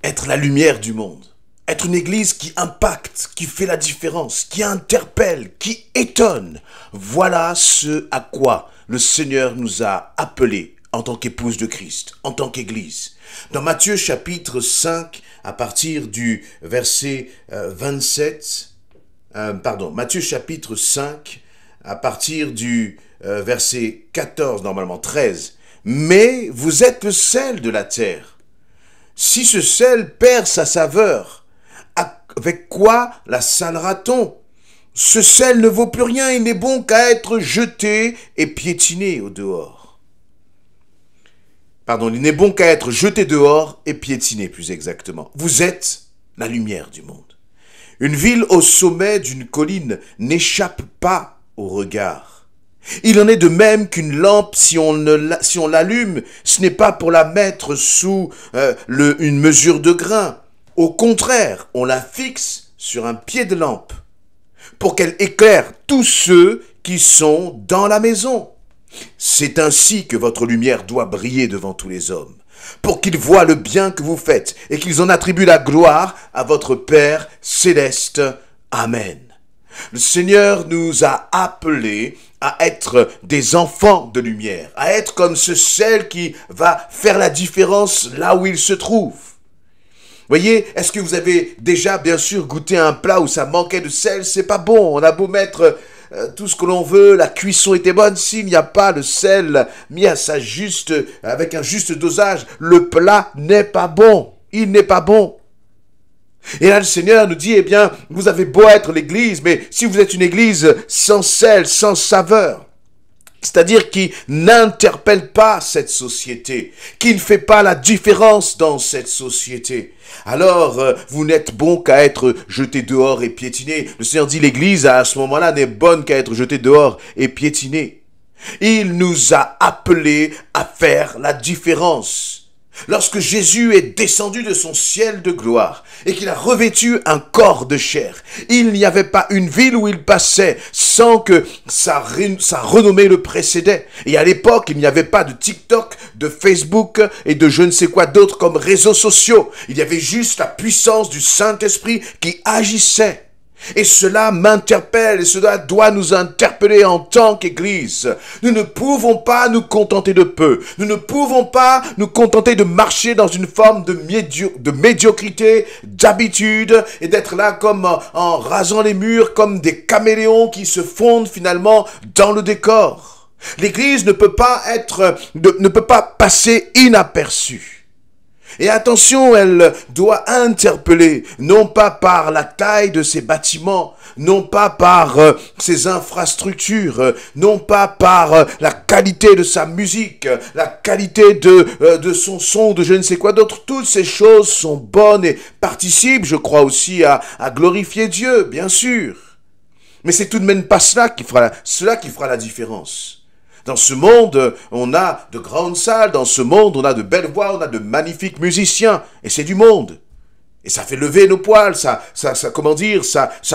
être la lumière du monde, être une église qui impacte, qui fait la différence, qui interpelle, qui étonne. Voilà ce à quoi le Seigneur nous a appelés en tant qu'épouse de Christ, en tant qu'église. Dans Matthieu chapitre 5, à partir du verset 27, Matthieu chapitre 5, à partir du verset 14, normalement 13. Mais vous êtes le sel de la terre. Si ce sel perd sa saveur, avec quoi la salera-t-on? Ce sel ne vaut plus rien, il n'est bon qu'à être jeté et piétiné au dehors. Il n'est bon qu'à être jeté dehors et piétiné, plus exactement. Vous êtes la lumière du monde. Une ville au sommet d'une colline n'échappe pas au regard. Il en est de même qu'une lampe, si on l'allume, ce n'est pas pour la mettre sous une mesure de grain. Au contraire, on la fixe sur un pied de lampe pour qu'elle éclaire tous ceux qui sont dans la maison. C'est ainsi que votre lumière doit briller devant tous les hommes, pour qu'ils voient le bien que vous faites et qu'ils en attribuent la gloire à votre Père céleste. Amen. Le Seigneur nous a appelés à être des enfants de lumière, à être comme ce sel qui va faire la différence là où il se trouve. Voyez, est-ce que vous avez déjà, bien sûr, goûté un plat où ça manquait de sel? C'est pas bon. On a beau mettre tout ce que l'on veut, la cuisson était bonne. S'il n'y a pas de sel mis avec un juste dosage, le plat n'est pas bon. Il n'est pas bon. Et là, le Seigneur nous dit, eh bien, vous avez beau être l'église, mais si vous êtes une église sans sel, sans saveur, c'est-à-dire qui n'interpelle pas cette société, qui ne fait pas la différence dans cette société, alors vous n'êtes bon qu'à être jeté dehors et piétiné. Le Seigneur dit l'église à ce moment-là n'est bonne qu'à être jetée dehors et piétinée. Il nous a appelés à faire la différence. Lorsque Jésus est descendu de son ciel de gloire et qu'il a revêtu un corps de chair, il n'y avait pas une ville où il passait sans que sa renommée le précédait. Et à l'époque, il n'y avait pas de TikTok, de Facebook et de je ne sais quoi d'autre comme réseaux sociaux. Il y avait juste la puissance du Saint-Esprit qui agissait. Et cela m'interpelle et cela doit nous interpeller en tant qu'Église. Nous ne pouvons pas nous contenter de peu. Nous ne pouvons pas nous contenter de marcher dans une forme de médiocrité, d'habitude et d'être là comme en rasant les murs comme des caméléons qui se fondent finalement dans le décor. L'Église ne peut pas passer inaperçue. Et attention, elle doit interpeller, non pas par la taille de ses bâtiments, non pas par ses infrastructures, non pas par la qualité de sa musique, la qualité de son son, de je ne sais quoi d'autre. Toutes ces choses sont bonnes et participent, je crois aussi, à glorifier Dieu, bien sûr. Mais c'est tout de même pas cela qui fera la différence. Dans ce monde, on a de grandes salles, dans ce monde, on a de belles voix, on a de magnifiques musiciens, et c'est du monde. Et ça fait lever nos poils, ça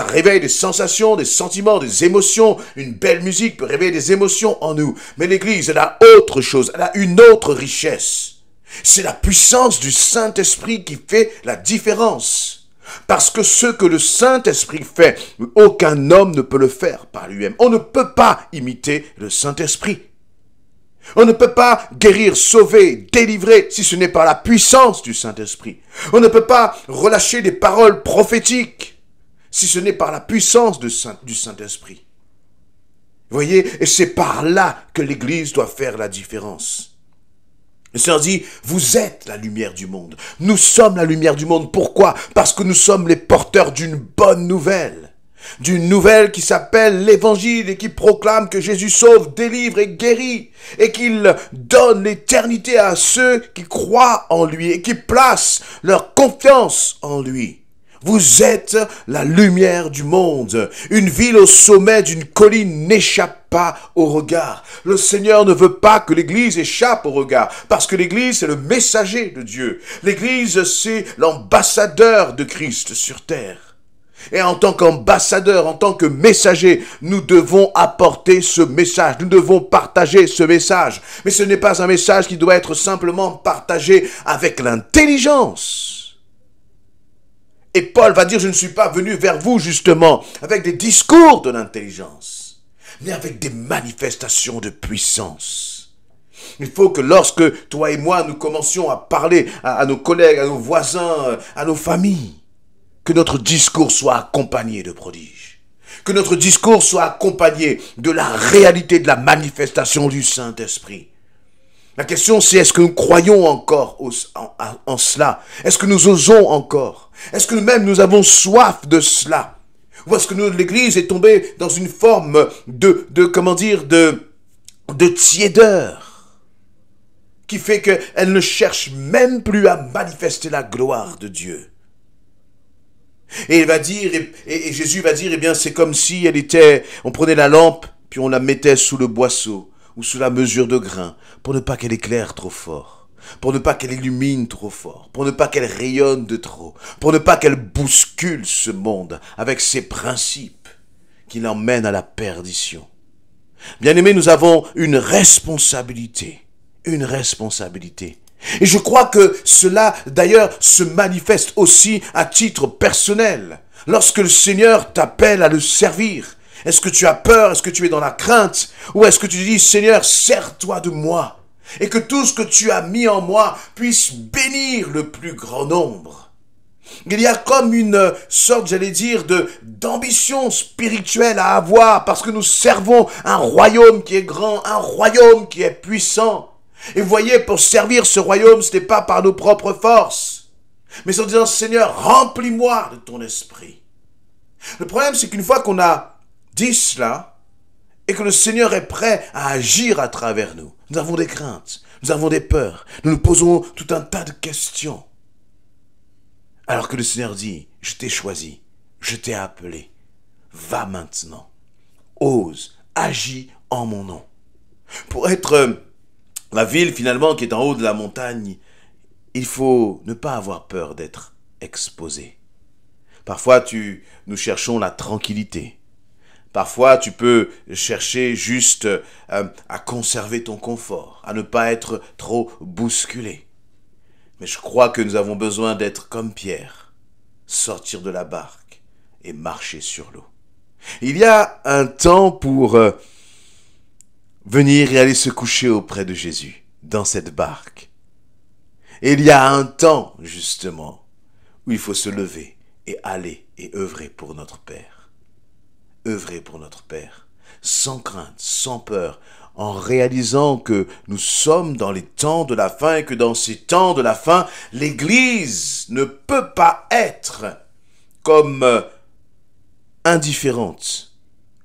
réveille des sensations, des sentiments, des émotions. Une belle musique peut réveiller des émotions en nous. Mais l'Église, elle a autre chose, elle a une autre richesse. C'est la puissance du Saint-Esprit qui fait la différence. Parce que ce que le Saint-Esprit fait, aucun homme ne peut le faire par lui-même. On ne peut pas imiter le Saint-Esprit. On ne peut pas guérir, sauver, délivrer si ce n'est par la puissance du Saint-Esprit. On ne peut pas relâcher des paroles prophétiques si ce n'est par la puissance du Saint-Esprit. Vous voyez, et c'est par là que l'Église doit faire la différence. Le Seigneur dit, vous êtes la lumière du monde. Nous sommes la lumière du monde. Pourquoi? Parce que nous sommes les porteurs d'une bonne nouvelle. D'une nouvelle qui s'appelle l'Évangile et qui proclame que Jésus sauve, délivre et guérit. Et qu'il donne l'éternité à ceux qui croient en lui et qui placent leur confiance en lui. Vous êtes la lumière du monde. Une ville au sommet d'une colline n'échappe pas au regard. Le Seigneur ne veut pas que l'Église échappe au regard, parce que l'Église, c'est le messager de Dieu. L'Église, c'est l'ambassadeur de Christ sur terre. Et en tant qu'ambassadeur, en tant que messager, nous devons apporter ce message. Nous devons partager ce message. Mais ce n'est pas un message qui doit être simplement partagé avec l'intelligence. Et Paul va dire, je ne suis pas venu vers vous justement avec des discours de l'intelligence, mais avec des manifestations de puissance. Il faut que lorsque toi et moi, nous commencions à parler à nos collègues, à nos voisins, à nos familles, que notre discours soit accompagné de prodiges. Que notre discours soit accompagné de la réalité de la manifestation du Saint-Esprit. La question c'est, est-ce que nous croyons encore en cela? Est-ce que nous osons encore? Est-ce que nous-mêmes nous avons soif de cela? Ou est-ce que l'Église est tombée dans une forme de tiédeur qui fait qu'elle ne cherche même plus à manifester la gloire de Dieu? Et il va dire, et Jésus va dire, eh bien, c'est comme si on prenait la lampe, puis on la mettait sous le boisseau, ou sous la mesure de grain, pour ne pas qu'elle éclaire trop fort, pour ne pas qu'elle illumine trop fort, pour ne pas qu'elle rayonne de trop, pour ne pas qu'elle bouscule ce monde avec ses principes qui l'emmènent à la perdition. Bien-aimés, nous avons une responsabilité. Et je crois que cela, d'ailleurs, se manifeste aussi à titre personnel. Lorsque le Seigneur t'appelle à le servir, est-ce que tu as peur? Est-ce que tu es dans la crainte? Ou est-ce que tu dis, Seigneur, sers-toi de moi, et que tout ce que tu as mis en moi puisse bénir le plus grand nombre? Il y a comme une sorte, j'allais dire, d'ambition spirituelle à avoir, parce que nous servons un royaume qui est grand, un royaume qui est puissant. Et vous voyez, pour servir ce royaume, ce n'est pas par nos propres forces, mais en disant, Seigneur, remplis-moi de ton esprit. Le problème, c'est qu'une fois qu'on a dit cela, et que le Seigneur est prêt à agir à travers nous, nous avons des craintes, nous avons des peurs, nous nous posons tout un tas de questions. Alors que le Seigneur dit, je t'ai choisi, je t'ai appelé, va maintenant, ose, agis en mon nom. Pour être la ville finalement qui est en haut de la montagne, il faut ne pas avoir peur d'être exposé. Parfois nous cherchons la tranquillité. Parfois tu peux chercher juste à conserver ton confort, à ne pas être trop bousculé. Mais je crois que nous avons besoin d'être comme Pierre, sortir de la barque et marcher sur l'eau. Il y a un temps pour venir et aller se coucher auprès de Jésus, dans cette barque. Et il y a un temps, justement, où il faut se lever et aller et œuvrer pour notre Père. Œuvrer pour notre Père, sans crainte, sans peur, en réalisant que nous sommes dans les temps de la fin et que dans ces temps de la fin, l'Église ne peut pas être comme indifférente.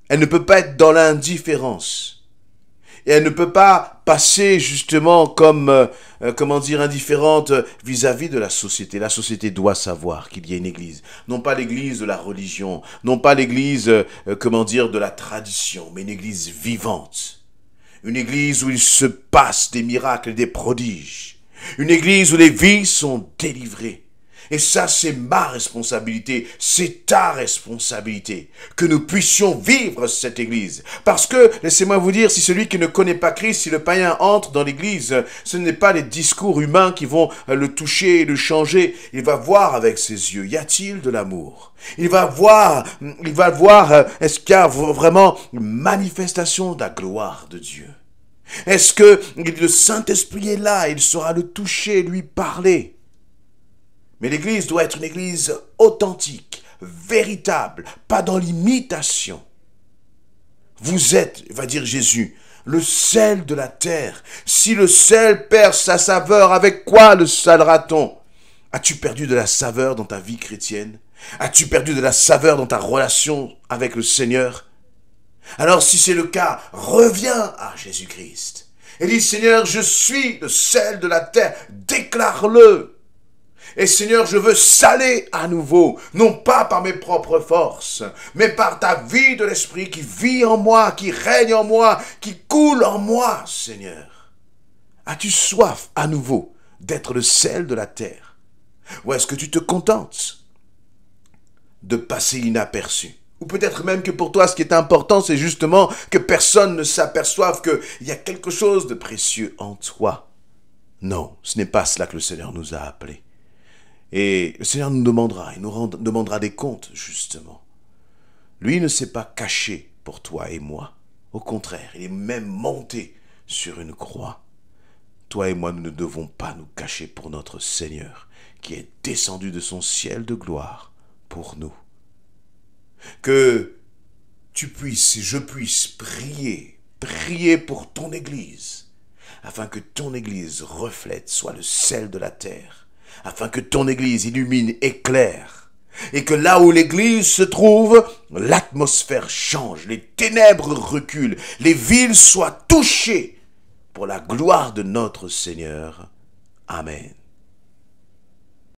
Elle ne peut pas être dans l'indifférence. Et elle ne peut pas passer justement comme, indifférente vis-à-vis de la société. La société doit savoir qu'il y a une église. Non pas l'église de la religion, non pas l'église, de la tradition, mais une église vivante. Une église où il se passe des miracles et des prodiges. Une église où les vies sont délivrées. Et ça, c'est ma responsabilité, c'est ta responsabilité, que nous puissions vivre cette église. Parce que, laissez-moi vous dire, si celui qui ne connaît pas Christ, si le païen entre dans l'église, ce n'est pas les discours humains qui vont le toucher et le changer. Il va voir avec ses yeux, y a-t-il de l'amour? Il va voir, est-ce qu'il y a vraiment une manifestation de la gloire de Dieu? Est-ce que le Saint-Esprit est là, il saura le toucher, lui parler? Mais l'église doit être une église authentique, véritable, pas dans l'imitation. Vous êtes, va dire Jésus, le sel de la terre. Si le sel perd sa saveur, avec quoi le salera-t-on? As-tu perdu de la saveur dans ta vie chrétienne? As-tu perdu de la saveur dans ta relation avec le Seigneur? Alors si c'est le cas, reviens à Jésus-Christ. Et dis, Seigneur, je suis le sel de la terre. Déclare-le. Et Seigneur, je veux saler à nouveau, non pas par mes propres forces, mais par ta vie de l'Esprit qui vit en moi, qui règne en moi, qui coule en moi, Seigneur. As-tu soif à nouveau d'être le sel de la terre? Ou est-ce que tu te contentes de passer inaperçu? Ou peut-être même que pour toi, ce qui est important, c'est justement que personne ne s'aperçoive qu'il y a quelque chose de précieux en toi. Non, ce n'est pas cela que le Seigneur nous a appelés. Et le Seigneur nous demandera, il demandera des comptes, justement. Lui ne s'est pas caché pour toi et moi. Au contraire, il est même monté sur une croix. Toi et moi, nous ne devons pas nous cacher pour notre Seigneur, qui est descendu de son ciel de gloire pour nous. Que tu puisses et je puisse prier pour ton Église, afin que ton Église reflète, soit le sel de la terre, afin que ton Église illumine, éclaire, et que là où l'Église se trouve, l'atmosphère change, les ténèbres reculent, les villes soient touchées pour la gloire de notre Seigneur. Amen.